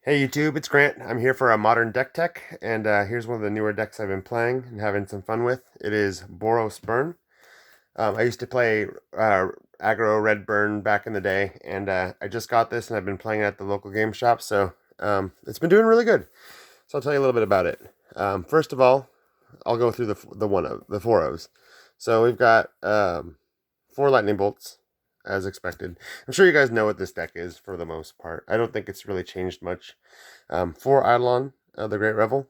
Hey YouTube, it's Grant. I'm here for a modern deck tech, and here's one of the newer decks I've been playing and having some fun with. It is Boros Burn. I used to play aggro red burn back in the day, and I just got this and I've been playing it at the local game shop, so it's been doing really good. So I'll tell you a little bit about it. First of all, I'll go through the four O's. So we've got four lightning bolts, as expected. I'm sure you guys know what this deck is for the most part. I don't think it's really changed much. Four Eidolon, the Great Revel.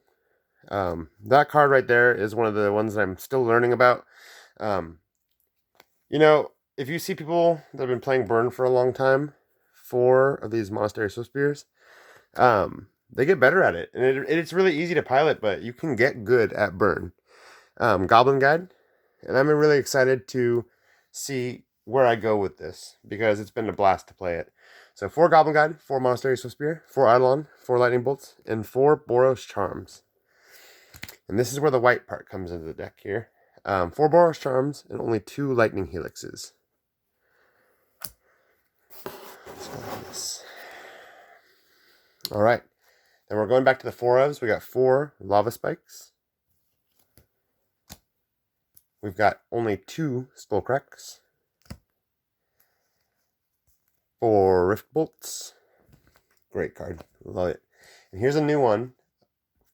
That card right there is one of the ones that I'm still learning about. Um, if you see people that have been playing Burn for a long time, four of these Monastery Swiftspears, they get better at it. And it's really easy to pilot, but you can get good at Burn. Goblin Guide, and I'm really excited to see where I go with this because it's been a blast to play it. So four Goblin Guide, four Monastery Swiftspear, four Eidolon, four Lightning Bolts, and four Boros Charms. And this is where the white part comes into the deck here. Four Boros Charms and only two Lightning Helixes. Let's go like this. All right. Then we're going back to the four ofs. We got four Lava Spikes. We've got only two Skullcracks. Four Rift Bolts. Great card. Love it. And here's a new one.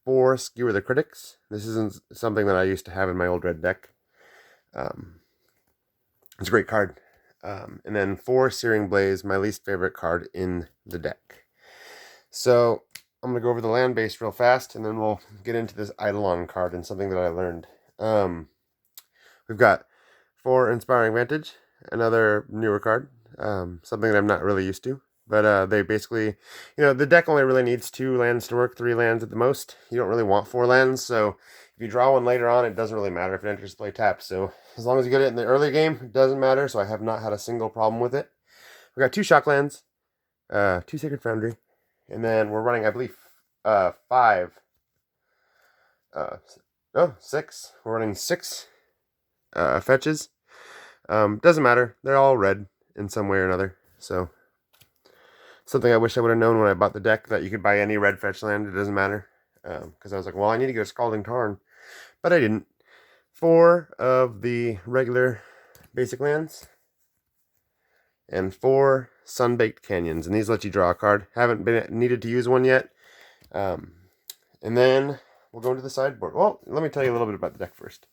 Four Skewer the Critics. This isn't something that I used to have in my old red deck. It's a great card. And then four Searing Blaze, my least favorite card in the deck. So I'm going to go over the land base real fast, and then we'll get into this Eidolon card and something that I learned. We've got four Inspiring Vantage, another newer card, something that I'm not really used to. But they basically, the deck only really needs two lands to work, three lands at the most. You don't really want four lands, so if you draw one later on, it doesn't really matter if it enters play tapped. So as long as you get it in the early game, it doesn't matter, so I have not had a single problem with it. We've got two Shock lands, two Sacred Foundry, and then we're running, I believe, six. We're running six fetches. Doesn't matter. They're all red in some way or another. So something I wish I would have known when I bought the deck, that you could buy any red fetch land. It doesn't matter. Because I was like, well, I need to get a Scalding Tarn. But I didn't. Four of the regular basic lands. And four Sun-Baked Canyons. And these let you draw a card. Haven't been needed to use one yet. And then we'll go into the sideboard. Well, let me tell you a little bit about the deck first.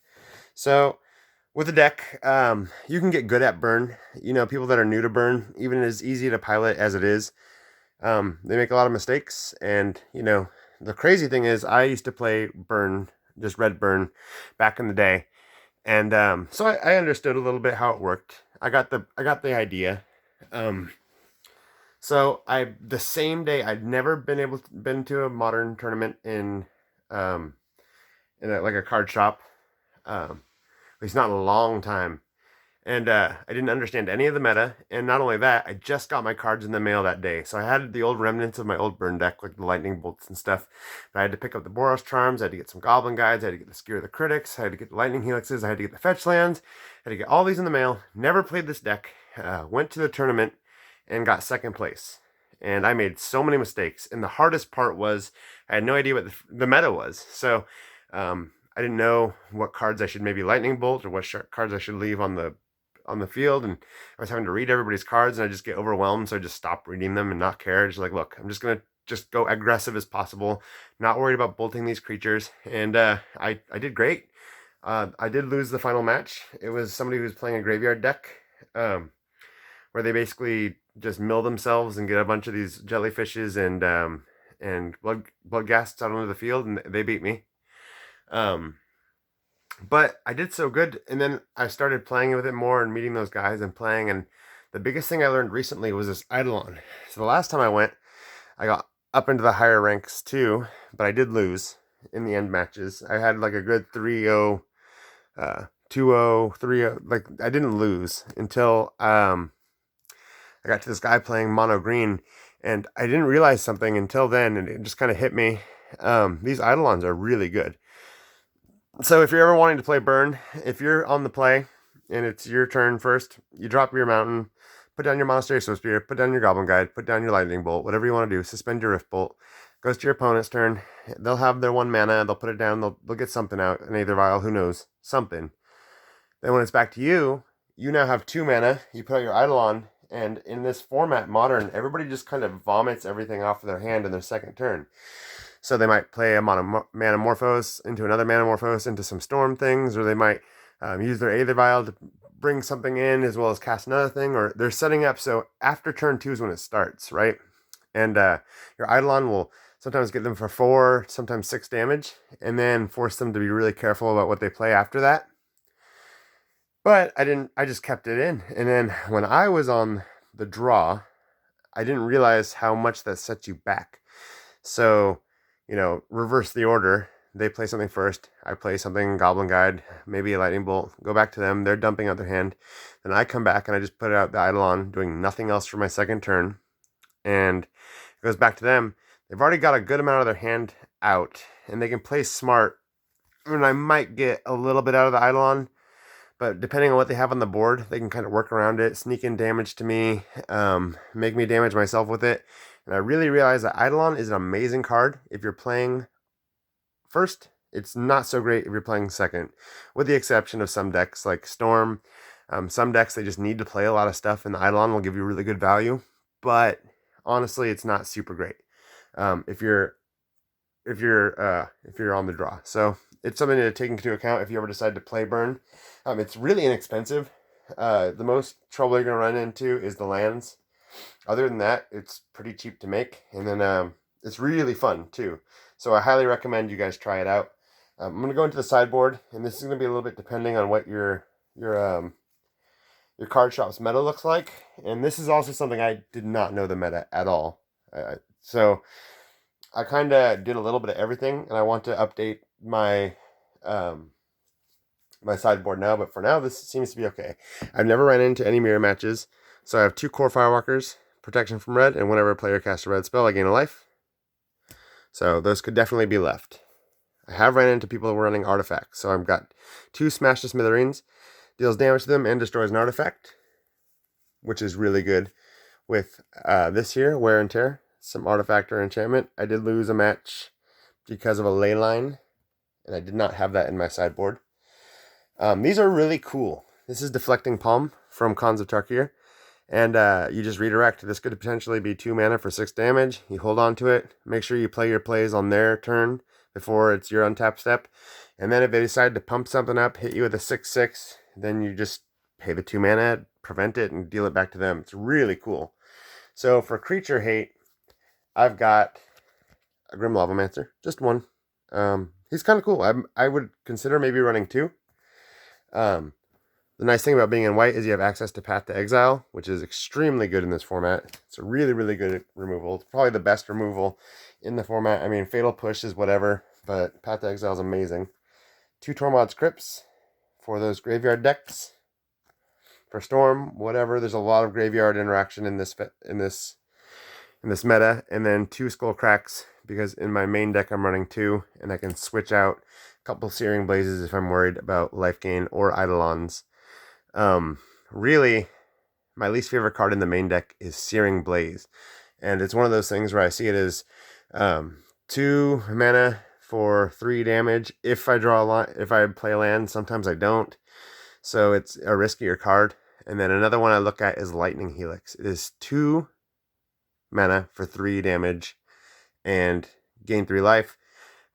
So with the deck, you can get good at Burn. People that are new to Burn, even as easy to pilot as it is, they make a lot of mistakes. And, the crazy thing is I used to play Burn, just red Burn, back in the day. And so I understood a little bit how it worked. I got the idea. So the same day, I'd never been to a modern tournament in like a card shop. At least not in a long time. And I didn't understand any of the meta. And not only that, I just got my cards in the mail that day. So I had the old remnants of my old Burn deck, like the Lightning Bolts and stuff. But I had to pick up the Boros Charms. I had to get some Goblin Guides. I had to get the Skewer of the Critics. I had to get the Lightning Helixes. I had to get the Fetch Lands. I had to get all these in the mail. Never played this deck. Went to the tournament and got second place. And I made so many mistakes. And the hardest part was I had no idea what the meta was. So I didn't know what cards I should maybe Lightning Bolt or what cards I should leave on the field, and I was having to read everybody's cards, and I just get overwhelmed, so I just stopped reading them and not care. Just like, look, I'm just gonna go aggressive as possible, not worried about bolting these creatures, and I did great. I did lose the final match. It was somebody who was playing a graveyard deck, where they basically just mill themselves and get a bunch of these jellyfishes and blood ghasts out onto the field, and they beat me. But I did so good, and then I started playing with it more and meeting those guys and playing, and the biggest thing I learned recently was this Eidolon. So the last time I went, I got up into the higher ranks too, but I did lose in the end matches. I had like a good 3-0, 2-0, 3-0. Like, I didn't lose until I got to this guy playing mono green, and I didn't realize something until then, and it just kind of hit me. These Eidolons are really good. So if you're ever wanting to play Burn, if you're on the play and it's your turn first, you drop your mountain, put down your Monastery Swift Spear, put down your Goblin Guide, put down your Lightning Bolt, whatever you want to do, suspend your Rift Bolt, goes to your opponent's turn, they'll have their 1 mana, they'll put it down, they'll get something out, an Aether Vial, who knows, something. Then when it's back to you, you now have 2 mana, you put out your Eidolon, and in this format, Modern, everybody just kind of vomits everything off of their hand in their second turn. So they might play a Manamorphose into another Manamorphose into some Storm things, or they might use their Aether Vial to bring something in as well as cast another thing, or they're setting up so after turn 2 is when it starts, right? And your Eidolon will sometimes get them for 4, sometimes 6 damage, and then force them to be really careful about what they play after that. But I just kept it in. And then when I was on the draw, I didn't realize how much that sets you back. So, reverse the order. They play something first. I play something, Goblin Guide, maybe a Lightning Bolt. Go back to them. They're dumping out their hand. Then I come back and I just put out the Eidolon, doing nothing else for my second turn. And it goes back to them. They've already got a good amount of their hand out. And they can play smart. And I might get a little bit out of the Eidolon. But depending on what they have on the board, they can kind of work around it, sneak in damage to me, make me damage myself with it. And I really realized that Eidolon is an amazing card if you're playing first. It's not so great if you're playing second, with the exception of some decks like Storm. Some decks, they just need to play a lot of stuff, and the Eidolon will give you really good value. But honestly, it's not super great if you're on the draw. So it's something to take into account if you ever decide to play Burn. It's really inexpensive. The most trouble you're going to run into is the lands. Other than that, it's pretty cheap to make. And then it's really fun, too. So I highly recommend you guys try it out. I'm going to go into the sideboard, and this is going to be a little bit depending on what your card shop's meta looks like. And this is also something I did not know the meta at all. So I kind of did a little bit of everything, and I want to update my my sideboard now, but for now, this seems to be okay. I've never ran into any mirror matches, so I have 2 core Firewalkers, protection from red, and whenever a player casts a red spell, I gain a life. So those could definitely be left. I have ran into people who were running artifacts, so I've got 2 Smash to Smithereens, deals damage to them and destroys an artifact, which is really good. With this here, Wear and Tear, some artifact or enchantment. I did lose a match because of a ley line, and I did not have that in my sideboard. These are really cool. This is Deflecting Palm from Khans of Tarkir, and you just redirect. This could potentially be 2 mana for 6 damage. You hold on to it. Make sure you play your plays on their turn before it's your untap step. And then if they decide to pump something up, hit you with a 6/6, then you just pay the 2 mana, prevent it, and deal it back to them. It's really cool. So for creature hate, I've got a Grim Lavamancer, just one. He's kind of cool. I would consider maybe running 2. The nice thing about being in white is you have access to Path to Exile, which is extremely good in this format. It's a really, really good removal. It's probably the best removal in the format. I mean, Fatal Push is whatever, but Path to Exile is amazing. 2 Tormod's Crypts for those graveyard decks. For Storm, whatever. There's a lot of graveyard interaction in this meta, and then 2 Skull Cracks, because in my main deck I'm running 2, and I can switch out a couple Searing Blazes if I'm worried about life gain or Eidolons. Really, my least favorite card in the main deck is Searing Blaze, and it's one of those things where I see it as 2 mana for 3 damage if I draw a line, if I play a land. Sometimes I don't, so it's a riskier card. And then another one I look at is Lightning Helix. It is 2 mana for 3 damage and gain 3 life.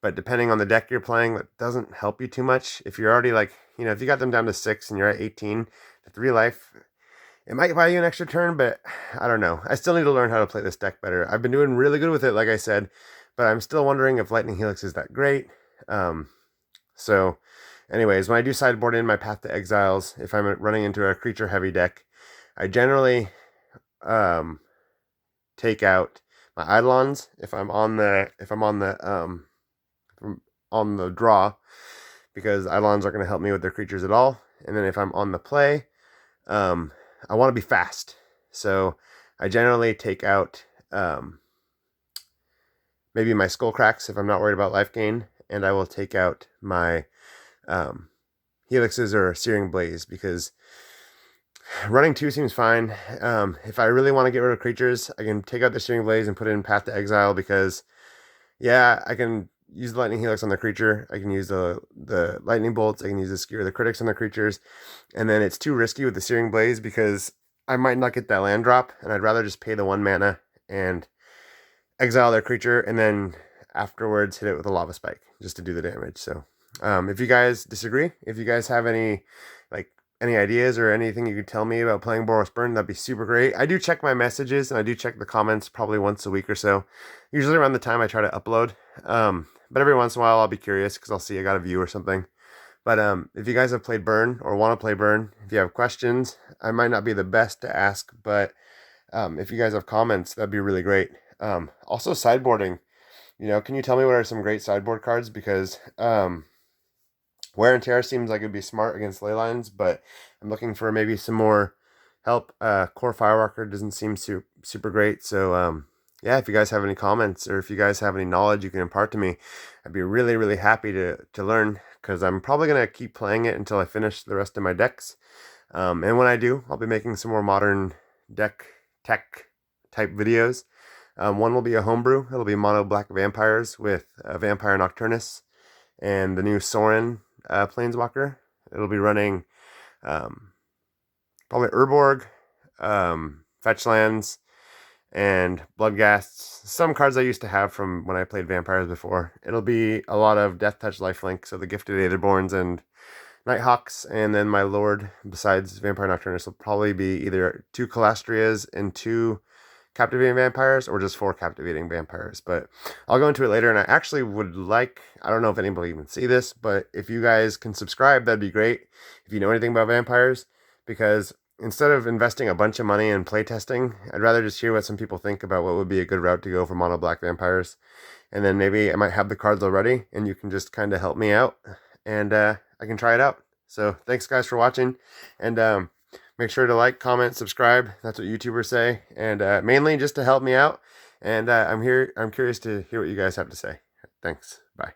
But depending on the deck you're playing, that doesn't help you too much. If you're already if you got them down to 6 and you're at 18, the 3 life, it might buy you an extra turn, but I don't know. I still need to learn how to play this deck better. I've been doing really good with it, like I said, but I'm still wondering if Lightning Helix is that great. So anyways, when I do sideboard in my Path to Exiles, if I'm running into a creature heavy deck, I generally take out my Eidolons if I'm on the draw, because Eidolons aren't going to help me with their creatures at all. And then if I'm on the play, I want to be fast, so I generally take out maybe my Skull Cracks if I'm not worried about life gain, and I will take out my Helixes or Searing Blaze, because Running 2 seems fine. If I really want to get rid of creatures, I can take out the Searing Blaze and put it in Path to Exile because, yeah, I can use the Lightning Helix on the creature. I can use the Lightning Bolts. I can use the Skewer the Critics on the creatures. And then it's too risky with the Searing Blaze because I might not get that land drop, and I'd rather just pay the 1 mana and exile their creature, and then afterwards hit it with a Lava Spike just to do the damage. So if you guys disagree, if you guys have like any ideas or anything you could tell me about playing Boros Burn, that'd be super great. I do check my messages and I do check the comments probably once a week or so, usually around the time I try to upload. But every once in a while I'll be curious because I'll see I got a view or something. But if you guys have played Burn or want to play Burn, if you have questions, I might not be the best to ask, but if you guys have comments, that'd be really great. Also sideboarding, can you tell me what are some great sideboard cards? Because Wear and Tear seems like it'd be smart against ley lines, but I'm looking for maybe some more help. Core Firewalker doesn't seem super great. So yeah, if you guys have any comments or if you guys have any knowledge you can impart to me, I'd be really, really happy to learn, because I'm probably going to keep playing it until I finish the rest of my decks. And when I do, I'll be making some more modern deck tech type videos. One will be a homebrew. It'll be mono black vampires with Vampire Nocturnus and the new Sorin Planeswalker. It'll be running probably Urborg, Fetch Lands, and Bloodghasts. Some cards I used to have from when I played Vampires before. It'll be a lot of Death Touch Lifelink, so the Gifted Aetherborns and Nighthawks, and then my Lord, besides Vampire Nocturnus, will probably be either 2 Calastrias and 2 Captivating Vampires, or just 4 Captivating Vampires. But I'll go into it later, and I actually would like, I don't know if anybody even see this, but if you guys can subscribe, that'd be great if you know anything about vampires, because instead of investing a bunch of money in playtesting, I'd rather just hear what some people think about what would be a good route to go for mono black vampires. And then maybe I might have the cards already, and you can just kind of help me out, and I can try it out. So thanks guys for watching, and make sure to like, comment, subscribe. That's what YouTubers say, and mainly just to help me out. And I'm curious to hear what you guys have to say. Thanks. Bye.